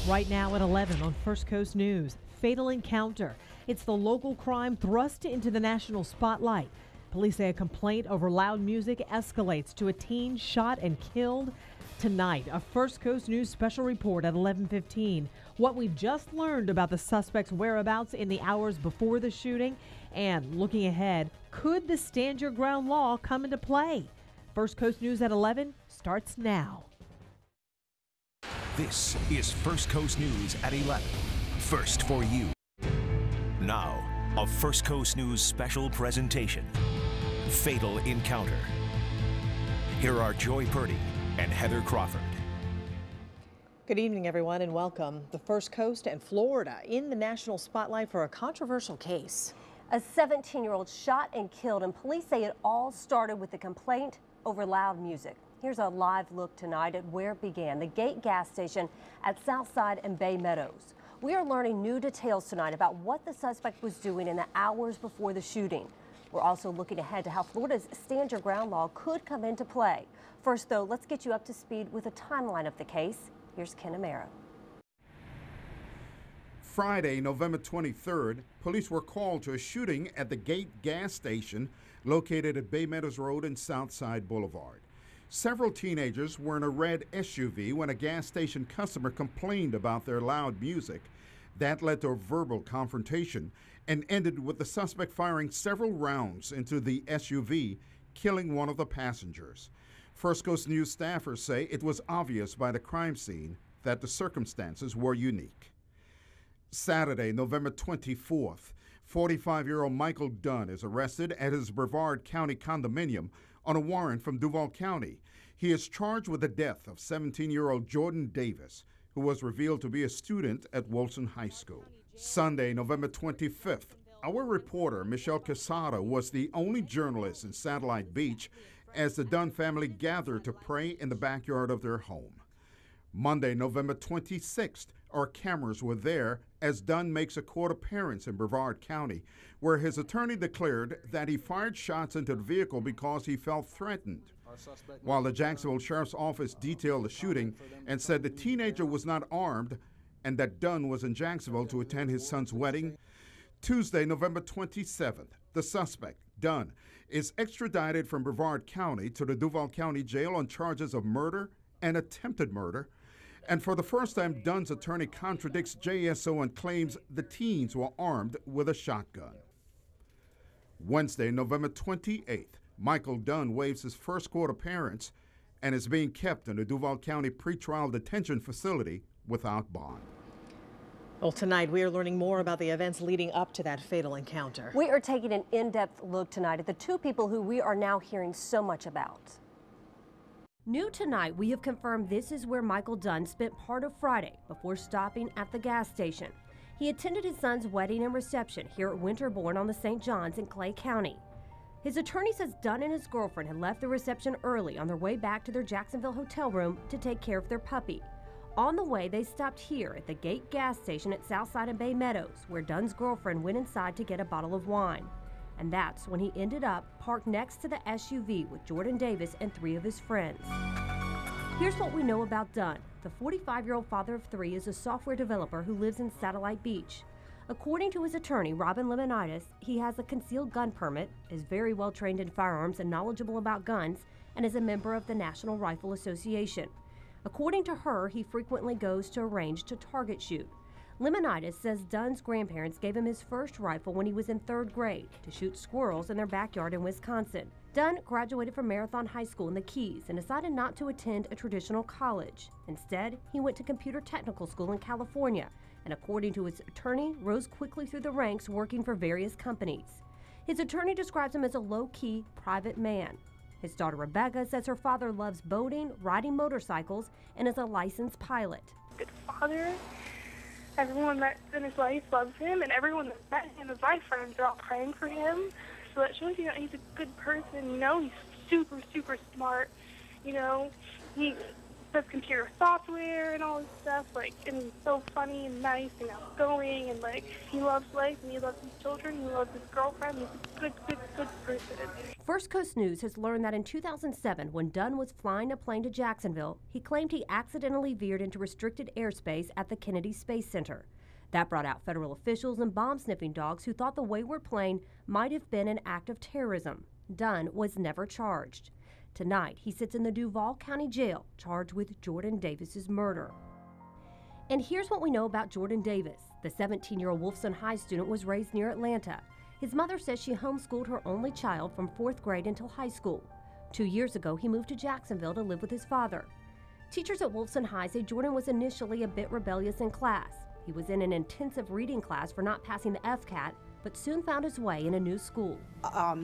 Right now at 11 on First Coast News, fatal encounter. It's the local crime thrust into the national spotlight. Police say a complaint over loud music escalates to a teen shot and killed. Tonight, a First Coast News special report at 11:15. What we've just learned about the suspect's whereabouts in the hours before the shooting, and looking ahead, could the stand your ground law come into play? First Coast News at 11 starts now. This is First Coast News at 11. First for you. Now, a First Coast News special presentation. Fatal Encounter. Here are Joy Purdy and Heather Crawford. Good evening, everyone, and welcome. The First Coast and Florida in the national spotlight for a controversial case. A 17-year-old shot and killed, and police say it all started with a complaint over loud music. Here's a live look tonight at where it began, the Gate gas station at Southside and Bay Meadows. We are learning new details tonight about what the suspect was doing in the hours before the shooting. We're also looking ahead to how Florida's Stand Your Ground law could come into play. First, though, let's get you up to speed with a timeline of the case. Here's Ken Amaro. Friday, November 23rd, police were called to a shooting at the Gate gas station located at Bay Meadows Road and Southside Boulevard. Several teenagers were in a red SUV when a gas station customer complained about their loud music. That led to a verbal confrontation and ended with the suspect firing several rounds into the SUV, killing one of the passengers. First Coast News staffers say it was obvious by the crime scene that the circumstances were unique. Saturday, November 24th, 45-year-old Michael Dunn is arrested at his Brevard County condominium on a warrant from Duval County. He is charged with the death of 17-year-old Jordan Davis, who was revealed to be a student at Wilson High School. Sunday, November 25th, our reporter, Michelle Quesada, was the only journalist in Satellite Beach as the Dunn family gathered to pray in the backyard of their home. Monday, November 26th, our cameras were there as Dunn makes a court appearance in Brevard County, where his attorney declared that he fired shots into the vehicle because he felt threatened. While the Jacksonville Sheriff's Office detailed the shooting and said the teenager was not armed and that Dunn was in Jacksonville to attend his son's wedding, Tuesday, November 27th, the suspect, Dunn, is extradited from Brevard County to the Duval County Jail on charges of murder and attempted murder. And for the first time, Dunn's attorney contradicts JSO and claims the teens were armed with a shotgun. Wednesday, November 28th, Michael Dunn waives his first court appearance and is being kept in the Duval County pretrial detention facility without bond. Well, tonight we are learning more about the events leading up to that fatal encounter. We are taking an in-depth look tonight at the two people who we are now hearing so much about. New tonight, we have confirmed this is where Michael Dunn spent part of Friday before stopping at the gas station. He attended his son's wedding and reception here at Winterbourne on the St. Johns in Clay County. His attorney says Dunn and his girlfriend had left the reception early on their way back to their Jacksonville hotel room to take care of their puppy. On the way, they stopped here at the Gate gas station at Southside and Bay Meadows, where Dunn's girlfriend went inside to get a bottle of wine. And that's when he ended up parked next to the SUV with Jordan Davis and three of his friends. Here's what we know about Dunn. The 45-year-old father of three is a software developer who lives in Satellite Beach. According to his attorney, Robin Lemonitis, he has a concealed gun permit, is very well trained in firearms and knowledgeable about guns, and is a member of the National Rifle Association. According to her, he frequently goes to a range to target shoot. Lemonitis says Dunn's grandparents gave him his first rifle when he was in 3rd grade to shoot squirrels in their backyard in Wisconsin. Dunn graduated from Marathon High School in the Keys and decided not to attend a traditional college. Instead, he went to computer technical school in California, and according to his attorney, rose quickly through the ranks working for various companies. His attorney describes him as a low-key, private man. His daughter Rebecca says her father loves boating, riding motorcycles, and is a licensed pilot. Good father. Everyone that's in his life loves him, and everyone that's met him is my friends. They're all praying for him. So that shows you that he's a good person, you know. He's super, super smart, you know. He does computer software and all this stuff, like, and he's so funny and nice and outgoing, and like, he loves life and he loves his children, he loves his girlfriend. He's a good person. First Coast News has learned that in 2007, when Dunn was flying a plane to Jacksonville, he claimed he accidentally veered into restricted airspace at the Kennedy Space Center. That brought out federal officials and bomb-sniffing dogs who thought the wayward plane might have been an act of terrorism. Dunn was never charged. Tonight, he sits in the Duval County Jail, charged with Jordan Davis's murder. And here's what we know about Jordan Davis. The 17-year-old Wolfson High student was raised near Atlanta. His mother says she homeschooled her only child from 4th grade until high school. 2 years ago, he moved to Jacksonville to live with his father. Teachers at Wolfson High say Jordan was initially a bit rebellious in class. He was in an intensive reading class for not passing the FCAT, but soon found his way in a new school.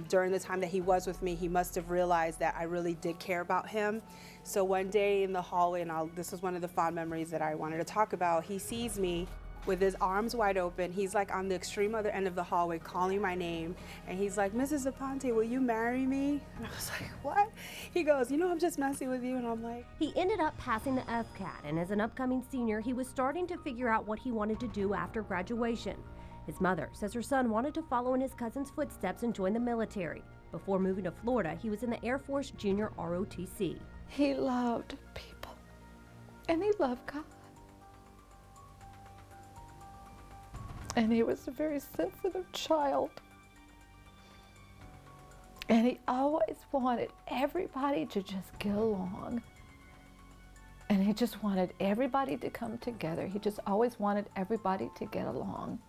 During the time that he was with me, he must have realized that I really did care about him. So one day in the hallway, and this was one of the fond memories that I wanted to talk about, he sees me with his arms wide open. He's like on the extreme other end of the hallway calling my name, and he's like, "Mrs. Aponte, will you marry me?" And I was like, "What?" He goes, "You know, I'm just messing with you." And I'm like... He ended up passing the FCAT, and as an upcoming senior, he was starting to figure out what he wanted to do after graduation. His mother says her son wanted to follow in his cousin's footsteps and join the military. Before moving to Florida, he was in the Air Force Junior ROTC. He loved people, and he loved God. And he was a very sensitive child. And he always wanted everybody to just get along. And he just wanted everybody to come together. He just always wanted everybody to get along.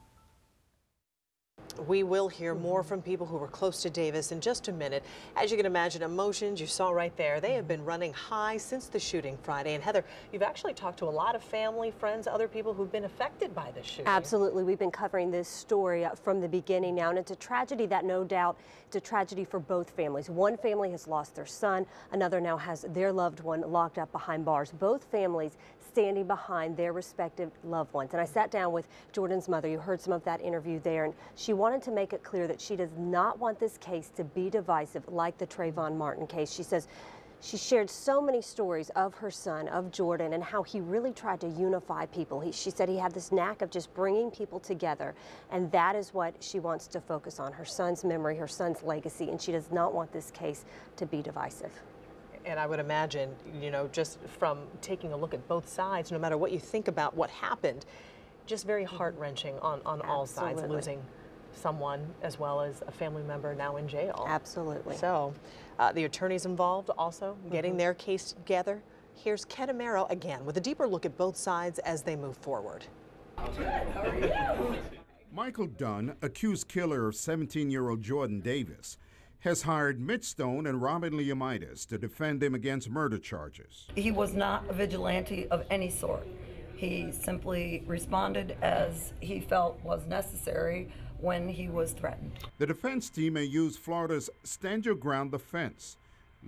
We will hear more from people who were close to Davis in just a minute. As you can imagine, emotions you saw right there, they have been running high since the shooting Friday. And Heather, you've actually talked to a lot of family, friends, other people who've been affected by this shooting. Absolutely. We've been covering this story from the beginning now, and it's a tragedy that no doubt it's a tragedy for both families. One family has lost their son, another now has their loved one locked up behind bars. Both families standing behind their respective loved ones. And I sat down with Jordan's mother. You heard some of that interview there, and she wanted to make it clear that she does not want this case to be divisive like the Trayvon Martin case. She says she shared so many stories of her son, of Jordan, and how he really tried to unify people. She said he had this knack of just bringing people together, and that is what she wants to focus on, her son's memory, her son's legacy, and she does not want this case to be divisive. And I would imagine, you know, just from taking a look at both sides, no matter what you think about what happened, just very heart-wrenching on all sides, losing someone as well as a family member now in jail. Absolutely. So the attorneys involved also getting their case together. Here's Ken Amaro again with a deeper look at both sides as they move forward. Michael Dunn, accused killer of 17-year-old Jordan Davis, has hired Mitch Stone and Robin Leomitis to defend him against murder charges. He was not a vigilante of any sort. He simply responded as he felt was necessary when he was threatened. The defense team may use Florida's Stand Your Ground defense.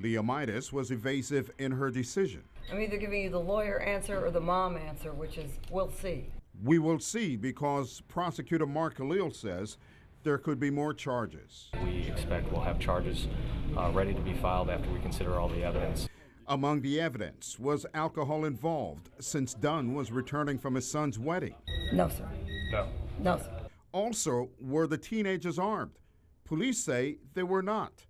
Leomitis was evasive in her decision. I'm either giving you the lawyer answer or the mom answer, which is, we'll see. We will see, because prosecutor Mark Khalil says there could be more charges. We expect we'll have charges ready to be filed after we consider all the evidence. Among the evidence was alcohol involved, since Dunn was returning from his son's wedding. No, sir. No. No, sir. Also, were the teenagers armed? Police say they were not.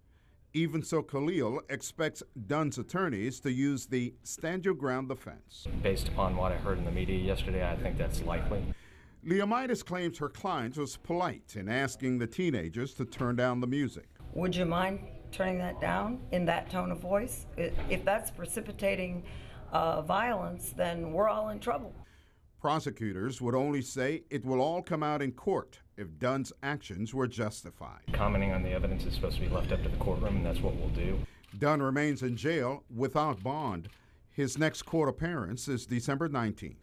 Even so, Khalil expects Dunn's attorneys to use the Stand Your Ground defense. Based upon what I heard in the media yesterday, I think that's likely. Leomitis claims her client was polite in asking the teenagers to turn down the music. Would you mind turning that down in that tone of voice? If that's precipitating violence, then we're all in trouble. Prosecutors would only say it will all come out in court if Dunn's actions were justified. Commenting on the evidence is supposed to be left up to the courtroom, and that's what we'll do. Dunn remains in jail without bond. His next court appearance is December 19th.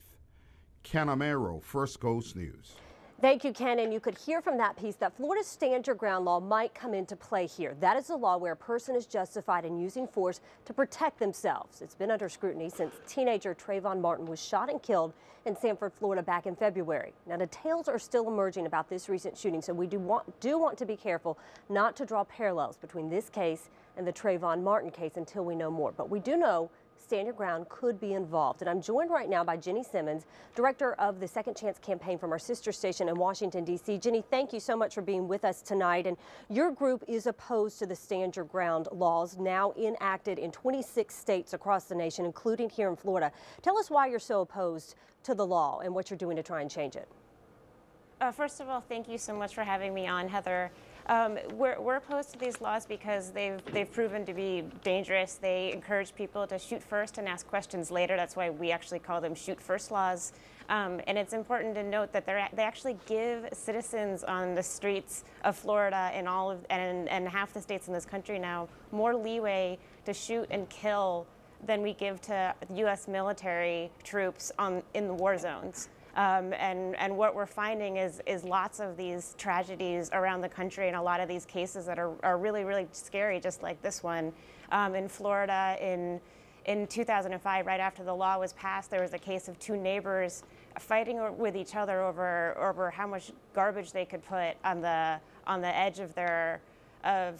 Ken Amaro, First Coast News. Thank you, Ken. And you could hear from that piece that Florida's Stand Your Ground law might come into play here. That is a law where a person is justified in using force to protect themselves. It's been under scrutiny since teenager Trayvon Martin was shot and killed in Sanford, Florida back in February. Now, details are still emerging about this recent shooting, so we do want to be careful not to draw parallels between this case and the Trayvon Martin case until we know more. But we do know Stand Your Ground could be involved. And I'm joined right now by Jenny Simmons, director of the Second Chance campaign from our sister station in Washington, D.C. Jenny, thank you so much for being with us tonight. And your group is opposed to the Stand Your Ground laws now enacted in 26 states across the nation, including here in Florida. Tell us why you're so opposed to the law and what you're doing to try and change it. First of all, thank you so much for having me on, Heather. We're opposed to these laws because they've proven to be dangerous. They encourage people to shoot first and ask questions later. That's why we actually call them shoot first laws. And it's important to note that they actually give citizens on the streets of Florida and half the states in this country now more leeway to shoot and kill than we give to U.S. military troops in the war zones. And what we're finding is lots of these tragedies around the country and a lot of these cases that are really, really scary, just like this one. In Florida, in 2005, right after the law was passed, there was a case of two neighbors fighting with each other over how much garbage they could put on the edge of their at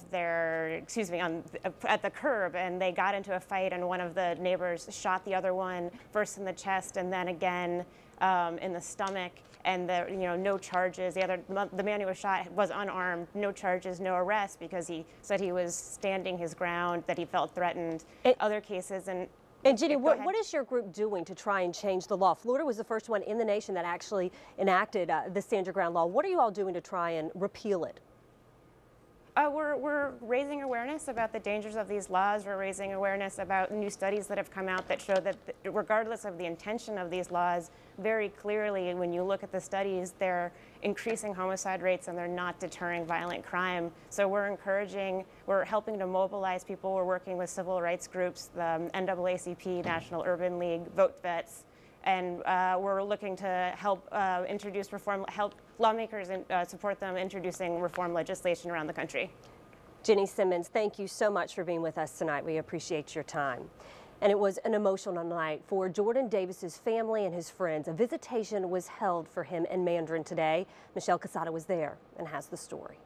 the curb, and they got into a fight, and one of the neighbors shot the other one first in the chest and then again in the stomach, and no charges. The man who was shot was unarmed, no charges, no arrest, because he said he was standing his ground, that he felt threatened. Other cases and Jenny, what is your group doing to try and change the law? Florida was the first one in the nation that actually enacted the Stand Your Ground law. What are you all doing to try and repeal it? We're raising awareness about the dangers of these laws. We're raising awareness about new studies that have come out that show that regardless of the intention of these laws, very clearly when you look at the studies, they're increasing homicide rates and they're not deterring violent crime. So we're helping to mobilize people. We're working with civil rights groups, the NAACP, National Urban League, Vote Vets, and we're looking to help introduce reform, help lawmakers and support them introducing reform legislation around the country. Jenny Simmons, thank you so much for being with us tonight. We appreciate your time. And it was an emotional night for Jordan Davis's family and his friends. A visitation was held for him in Mandarin today. Michelle Casada was there and has the story.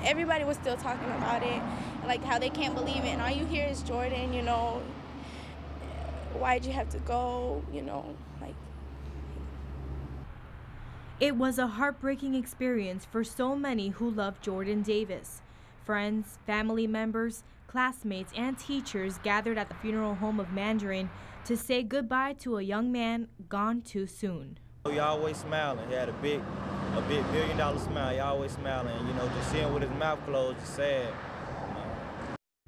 Everybody was still talking about it, like how they can't believe it, and all you hear is Jordan, why'd you have to go, like. It was a heartbreaking experience for so many who love Jordan Davis. Friends, family members, classmates, and teachers gathered at the funeral home of Mandarin to say goodbye to a young man gone too soon. He always smiling. He had a big $1 billion smile. He always smiling. Just seeing with his mouth closed is sad.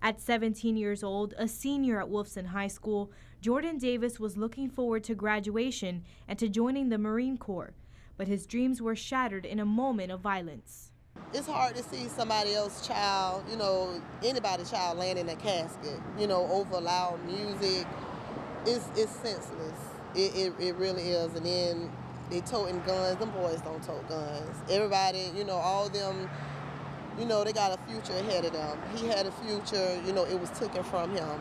At 17 years old, a senior at Wolfson High School, Jordan Davis was looking forward to graduation and to joining the Marine Corps. But his dreams were shattered in a moment of violence. It's hard to see somebody else's child, anybody's child laying in a casket, over loud music. It's senseless. It really is. And then they toting guns. Them boys don't tote guns. Everybody, all of them, they got a future ahead of them. He had a future, it was taken from him.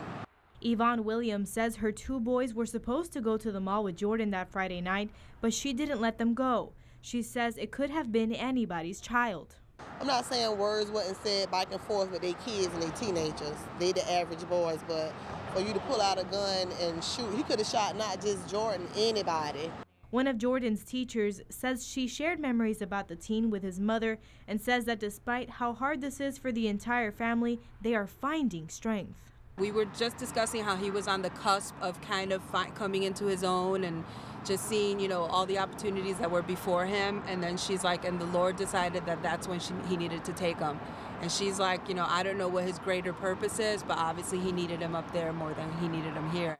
Yvonne Williams says her two boys were supposed to go to the mall with Jordan that Friday night, but she didn't let them go. She says it could have been anybody's child. I'm not saying words wasn't said back and forth with their kids and their teenagers. They the average boys, but for you to pull out a gun and shoot, he could have shot not just Jordan, anybody. One of Jordan's teachers says she shared memories about the teen with his mother and says that despite how hard this is for the entire family, they are finding strength. We were just discussing how he was on the cusp of kind of coming into his own and just seeing, all the opportunities that were before him. And then she's like, and the Lord decided that that's when he needed to take him. And she's like, I don't know what his greater purpose is, but obviously he needed him up there more than he needed him here.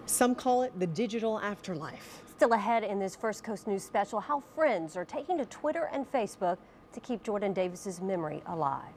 Some call it the digital afterlife. Still ahead in this First Coast News special, how friends are taking to Twitter and Facebook to keep Jordan Davis's memory alive.